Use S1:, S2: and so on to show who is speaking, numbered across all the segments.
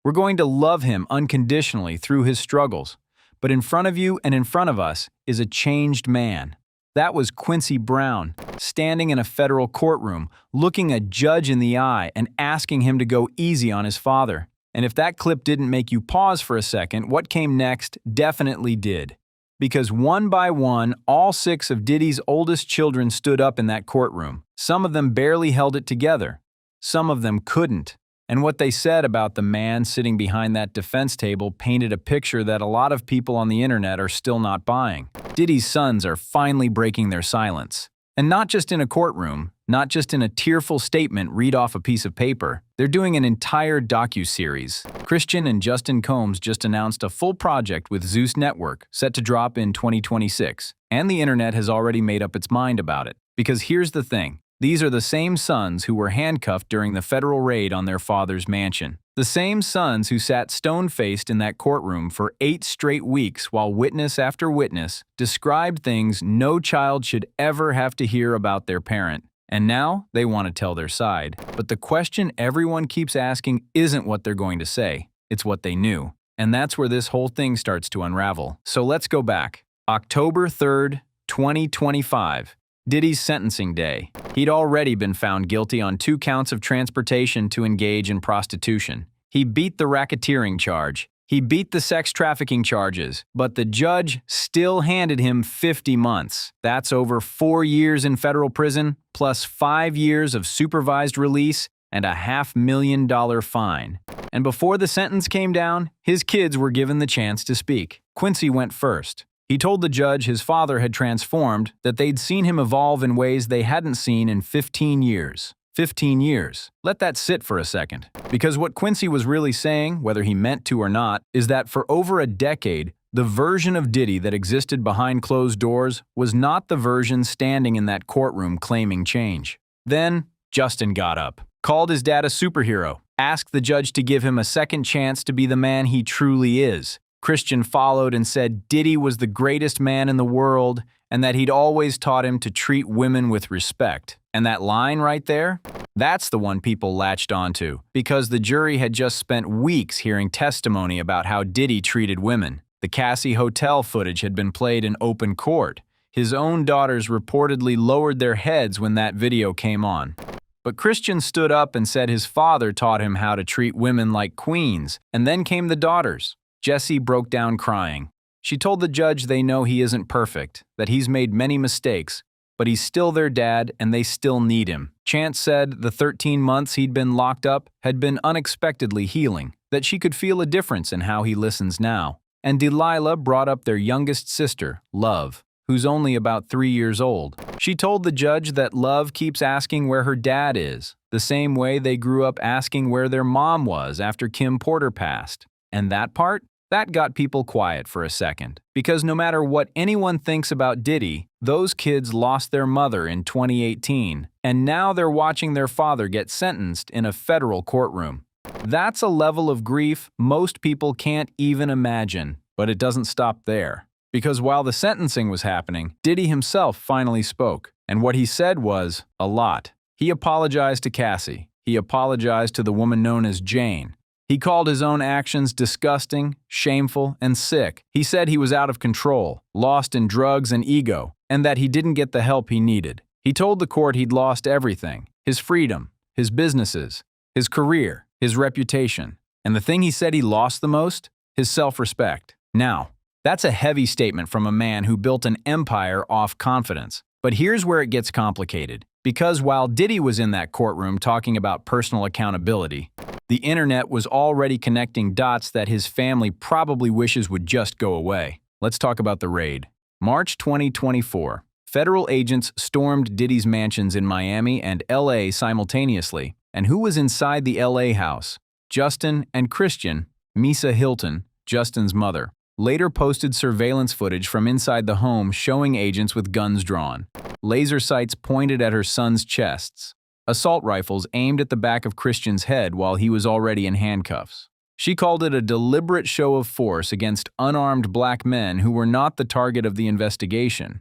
S1: We're going to love him unconditionally through his struggles. But in front of you and in front of us is a changed man. That was Quincy Brown, standing in a federal courtroom, looking a judge in the eye and asking him to go easy on his father. And if that clip didn't make you pause for a second, what came next definitely did. Because one by one, all 6 of Diddy's oldest children stood up in that courtroom. Some of them barely held it together. Some of them couldn't. And what they said about the man sitting behind that defense table painted a picture that a lot of people on the internet are still not buying. Diddy's sons are finally breaking their silence. And not just in a courtroom, not just in a tearful statement read off a piece of paper. They're doing an entire docuseries. Christian and Justin Combs just announced a full project with Zeus Network set to drop in 2026. And the internet has already made up its mind about it. Because here's the thing. These are the same sons who were handcuffed during the federal raid on their father's mansion. The same sons who sat stone-faced in that courtroom for 8 straight weeks while witness after witness described things no child should ever have to hear about their parent. And now they want to tell their side. But the question everyone keeps asking isn't what they're going to say, it's what they knew. And that's where this whole thing starts to unravel. So let's go back. October 3rd, 2025. Diddy's sentencing day. He'd already been found guilty on 2 counts of transportation to engage in prostitution. He beat the racketeering charge. He beat the sex trafficking charges, but the judge still handed him 50 months. That's over 4 years in federal prison, plus 5 years of supervised release and a $500,000 fine. And before the sentence came down, his kids were given the chance to speak. Quincy went first. He told the judge his father had transformed, that they'd seen him evolve in ways they hadn't seen in 15 years. 15 years. Let that sit for a second. Because what Quincy was really saying, whether he meant to or not, is that for over a decade, the version of Diddy that existed behind closed doors was not the version standing in that courtroom claiming change. Then, Justin got up, called his dad a superhero, asked the judge to give him a second chance to be the man he truly is. Christian followed and said Diddy was the greatest man in the world and that he'd always taught him to treat women with respect. And that line right there? That's the one people latched onto, because the jury had just spent weeks hearing testimony about how Diddy treated women. The Cassie hotel footage had been played in open court. His own daughters reportedly lowered their heads when that video came on. But Christian stood up and said his father taught him how to treat women like queens, and then came the daughters. Jessie broke down crying. She told the judge they know he isn't perfect, that he's made many mistakes, but he's still their dad and they still need him. Chance said the 13 months he'd been locked up had been unexpectedly healing, that she could feel a difference in how he listens now. And Delilah brought up their youngest sister, Love, who's only about 3 years old. She told the judge that Love keeps asking where her dad is, the same way they grew up asking where their mom was after Kim Porter passed. And that part? That got people quiet for a second, because no matter what anyone thinks about Diddy, those kids lost their mother in 2018, and now they're watching their father get sentenced in a federal courtroom. That's a level of grief most people can't even imagine, but it doesn't stop there. Because while the sentencing was happening, Diddy himself finally spoke, and what he said was a lot. He apologized to Cassie. He apologized to the woman known as Jane. He called his own actions disgusting, shameful, and sick. He said he was out of control, lost in drugs and ego, and that he didn't get the help he needed. He told the court he'd lost everything: his freedom, his businesses, his career, his reputation. And the thing he said he lost the most? His self-respect. Now, that's a heavy statement from a man who built an empire off confidence. But here's where it gets complicated. Because while Diddy was in that courtroom talking about personal accountability, the internet was already connecting dots that his family probably wishes would just go away. Let's talk about the raid. March 2024. Federal agents stormed Diddy's mansions in Miami and LA simultaneously. And who was inside the LA house? Justin and Christian, Misa Hilton, Justin's mother, later posted surveillance footage from inside the home showing agents with guns drawn. Laser sights pointed at her son's chests. Assault rifles aimed at the back of Christian's head while he was already in handcuffs. She called it a deliberate show of force against unarmed black men who were not the target of the investigation.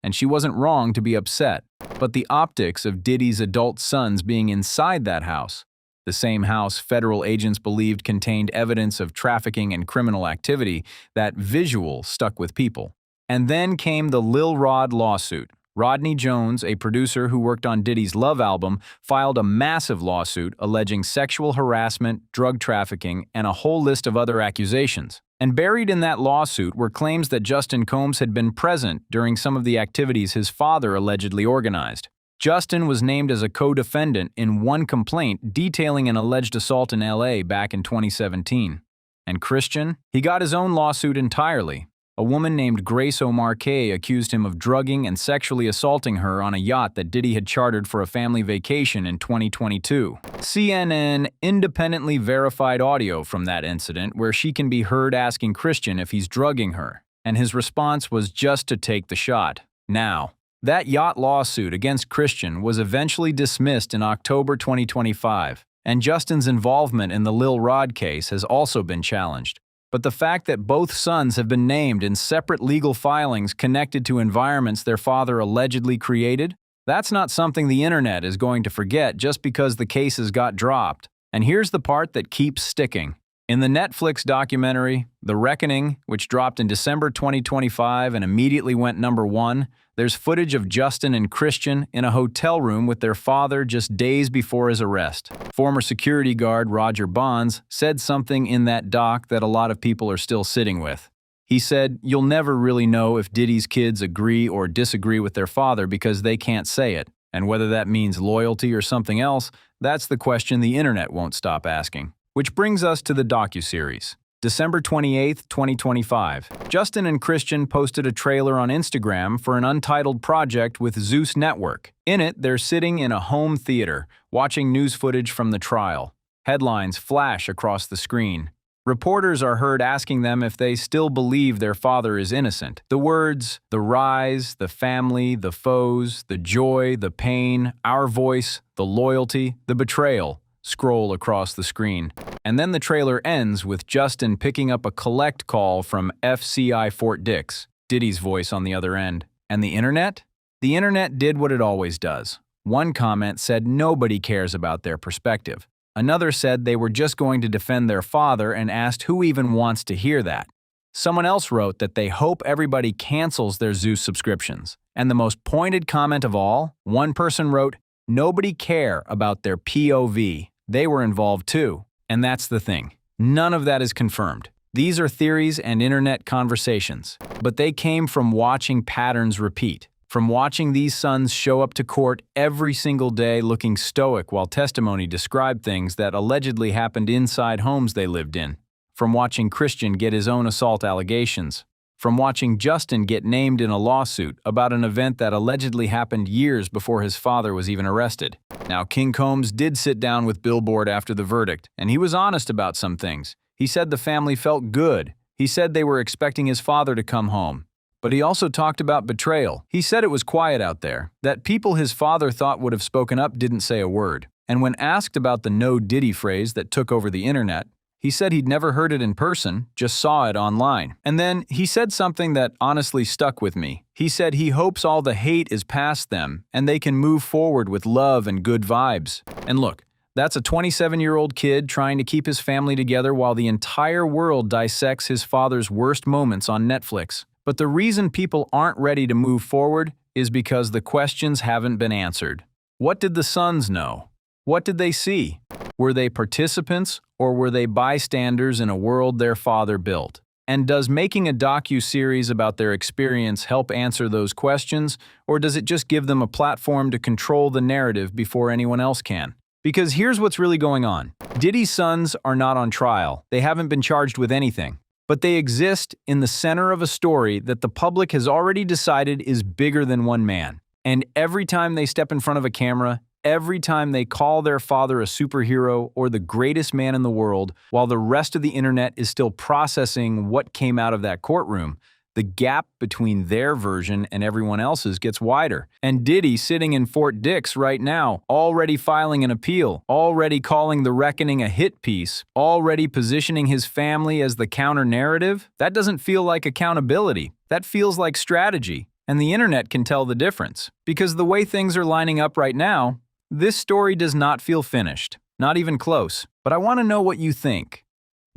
S1: And she wasn't wrong to be upset. But the optics of Diddy's adult sons being inside that house the same house federal agents believed contained evidence of trafficking and criminal activity. That visual stuck with people. And then came the Lil Rod lawsuit. Rodney Jones, a producer who worked on Diddy's Love album, filed a massive lawsuit alleging sexual harassment, drug trafficking, and a whole list of other accusations. And buried in that lawsuit were claims that Justin Combs had been present during some of the activities his father allegedly organized. Justin was named as a co-defendant in one complaint detailing an alleged assault in LA back in 2017. And Christian? He got his own lawsuit entirely. A woman named Grace O'Marquez accused him of drugging and sexually assaulting her on a yacht that Diddy had chartered for a family vacation in 2022. CNN independently verified audio from that incident where she can be heard asking Christian if he's drugging her, and his response was just to take the shot. Now, that yacht lawsuit against Christian was eventually dismissed in October 2025, and Justin's involvement in the Lil Rod case has also been challenged. But the fact that both sons have been named in separate legal filings connected to environments their father allegedly created, that's not something the internet is going to forget just because the cases got dropped. And here's the part that keeps sticking. In the Netflix documentary, The Reckoning, which dropped in December 2025 and immediately went #1, there's footage of Justin and Christian in a hotel room with their father just days before his arrest. Former security guard Roger Bonds said something in that doc that a lot of people are still sitting with. He said, "You'll never really know if Diddy's kids agree or disagree with their father because they can't say it. And whether that means loyalty or something else, that's the question the internet won't stop asking." Which brings us to the docuseries. December 28, 2025. Justin and Christian posted a trailer on Instagram for an untitled project with Zeus Network. In it, they're sitting in a home theater, watching news footage from the trial. Headlines flash across the screen. Reporters are heard asking them if they still believe their father is innocent. The words, the rise, the family, the foes, the joy, the pain, our voice, the loyalty, the betrayal, scroll across the screen. And then the trailer ends with Justin picking up a collect call from FCI Fort Dix, Diddy's voice on the other end. And the internet? The internet did what it always does. One comment said nobody cares about their perspective. Another said they were just going to defend their father and asked who even wants to hear that. Someone else wrote that they hope everybody cancels their Zeus subscriptions. And the most pointed comment of all, one person wrote, "Nobody care about their POV. They were involved too." And that's the thing. None of that is confirmed. These are theories and internet conversations. But they came from watching patterns repeat. From watching these sons show up to court every single day looking stoic while testimony described things that allegedly happened inside homes they lived in. From watching Christian get his own assault allegations. From watching Justin get named in a lawsuit about an event that allegedly happened years before his father was even arrested. Now, King Combs did sit down with Billboard after the verdict, and he was honest about some things. He said the family felt good. He said they were expecting his father to come home. But he also talked about betrayal. He said it was quiet out there, that people his father thought would have spoken up didn't say a word. And when asked about the "no Diddy" phrase that took over the internet, he said he'd never heard it in person, just saw it online. And then he said something that honestly stuck with me. He said he hopes all the hate is past them and they can move forward with love and good vibes. And look, that's a 27-year-old kid trying to keep his family together while the entire world dissects his father's worst moments on Netflix. But the reason people aren't ready to move forward is because the questions haven't been answered. What did the sons know? What did they see? Were they participants or were they bystanders in a world their father built? And does making a docu-series about their experience help answer those questions, or does it just give them a platform to control the narrative before anyone else can? Because here's what's really going on. Diddy's sons are not on trial. They haven't been charged with anything. But they exist in the center of a story that the public has already decided is bigger than one man. And every time they step in front of a camera, every time they call their father a superhero or the greatest man in the world, while the rest of the internet is still processing what came out of that courtroom, the gap between their version and everyone else's gets wider. And Diddy sitting in Fort Dix right now, already filing an appeal, already calling The Reckoning a hit piece, already positioning his family as the counter-narrative, that doesn't feel like accountability. That feels like strategy. And the internet can tell the difference. Because the way things are lining up right now, this story does not feel finished. Not even close, but I want to know what you think.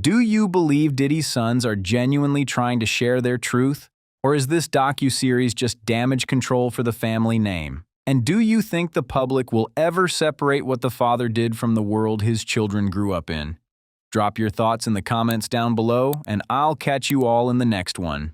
S1: Do you believe Diddy's sons are genuinely trying to share their truth? Or is this docuseries just damage control for the family name? And do you think the public will ever separate what the father did from the world his children grew up in? Drop your thoughts in the comments down below, and I'll catch you all in the next one.